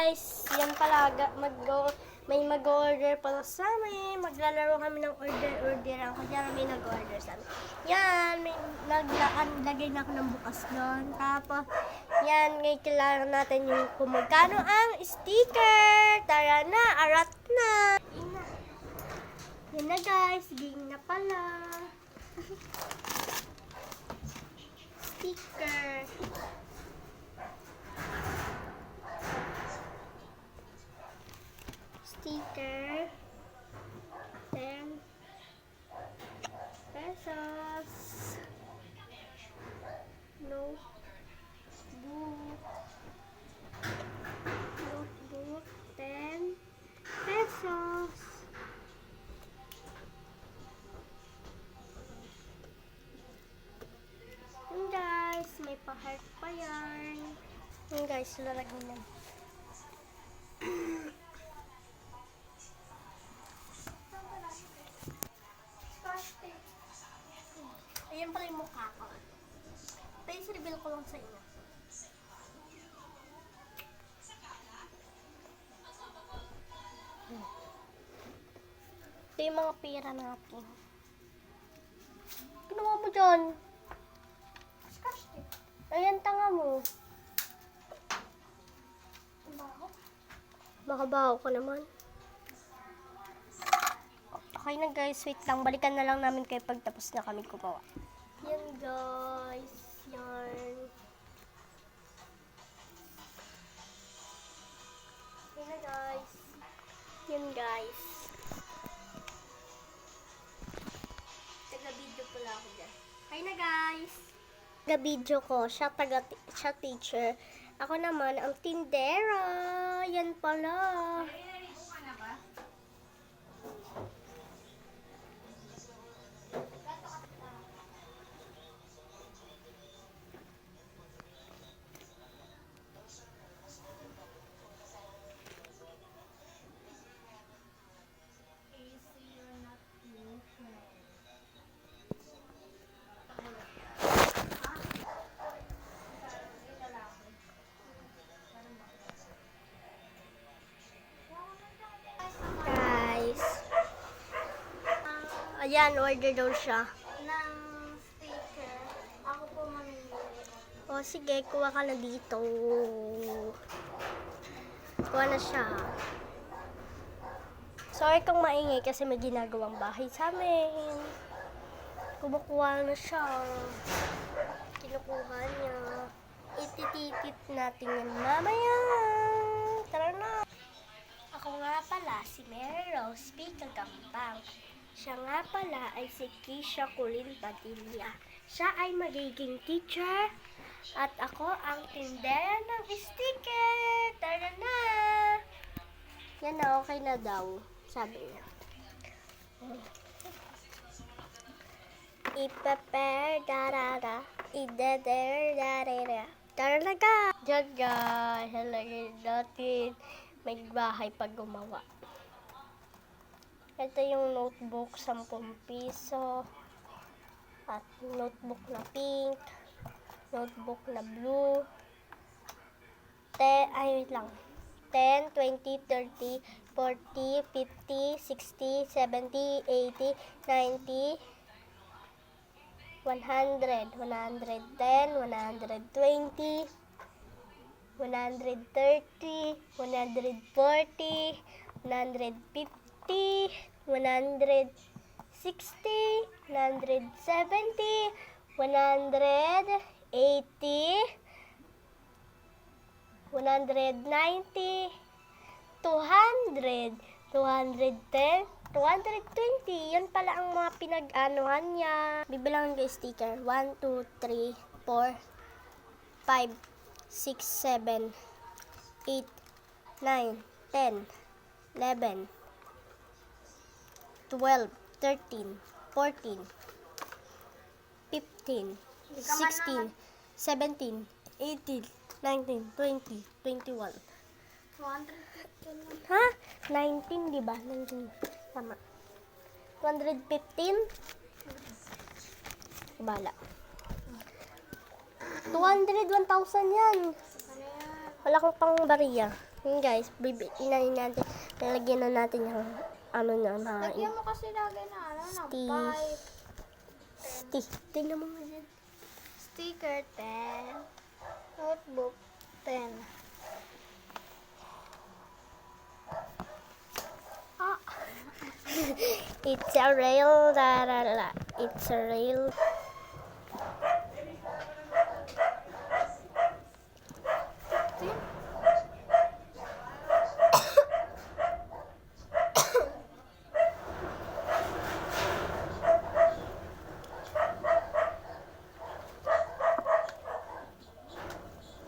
guys, yan pala, may mag-order pala sa amin. Maglalaro kami ng order-orderan. Kunyari may nag-order sa amin. Yan, may naglagay na ako ng bukas doon. Tapos, yan, ngayon kailangan natin yung kung magkano ang sticker. Tara na, arat na. Yan na guys, ging na pala. Sticker. Sticker. 10 pesos. Notebook 10 pesos. Yun guys, may pa-heart pa yan. Yun guys, lalagyan na. Ayan pala yung mukha ko. Face reveal ko lang sa inyo. Ito yung mga pera natin. Ginawa mo dyan? Ayan, tanga mo. Makabaho ko naman. Okay na guys, wait lang. Balikan na lang namin kayo pag tapos na kami gumawa. Yan guys. Yan. Yan na guys. Yan guys. Taga-video pala ako dyan. Hi na guys. Taga-video ko. Siya teacher. Ako naman ang tindera. Yan pala. Ayan, order daw siya. Ng sticker. Ako po mamimili. O sige, kuha ka na dito. Kuha na siya. Sorry kung maingay kasi may ginagawang bahay sa amin. Kumukuha na siya. Kinukuha niya. Itititit natin yan mamaya. Tara na. Ako nga pala si Mary Rose P. Kagampang. Siya nga pala ay si Keisha Colin Padilla. Siya ay magiging teacher at ako ang tindera ng sticker. Tara na! Yan na, okay na daw, sabi niya. Ipaper, darara, ideder, darara. Tara na ka! Diyan guys, halagay natin. May bahay pag gumawa. Ito yung notebook, 10 piso. At notebook na pink. Notebook na blue. 10, 20, 30, 40, 50, 60, 70, 80, 90, 100, 110, 120, 130, 140, 150, 160, 170, 180, 190, 190, 200, 210, 220. Yan pala ang mga pinag-anuhan niya. Bibilangan ko yung sticker. 1, 2, 3, 4, 5, 6, 7, 8, 9, 10, 11, 12, 13, 14, 15, 16, 17, 18, 19, 20, 21. 215. Ha? 19, di ba? 19. Tama. 215? Bala. 200, 1,000 yan. Wala kang pang bariya. Yun guys, inanin natin, lalagyan na natin yung ano na na Lagyan mo kasi lagi na ano, na Stick. 5. Tingnan mo nga yan. Sticker 10. Notebook 10. Ah! It's a rail, la la la. It's a rail.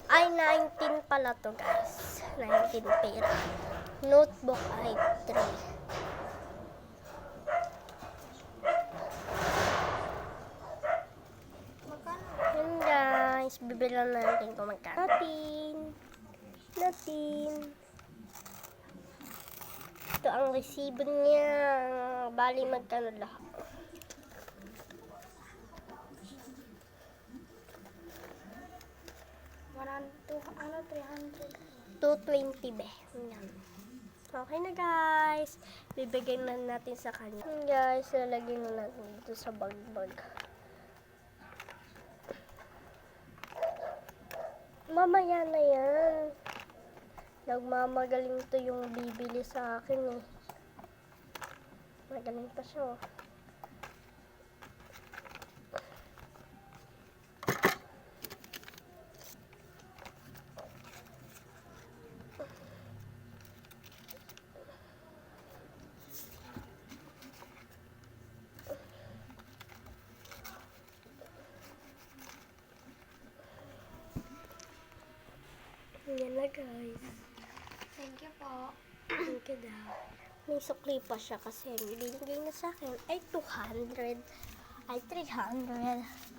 Ay, 19 pala to guys. 19 pera. Notebook ay 3. Magkano? Yun guys, bibilang natin kung magkano. Natin. Ito ang resibo niya. Bali magkano lahat. Ano, 300. 220 be. Yan. Okay na guys. Bibigay na natin sa kanya. Yan guys, lalagyan na natin dito sa bag-bag. Mamaya na yan. Nagmamagaling to yung bibili sa akin eh. Magaling pa siya oh. Yan na guys. Thank you po. Thank you daw. May sukli pa siya kasi binigay na sa akin ay 200. Ay 300.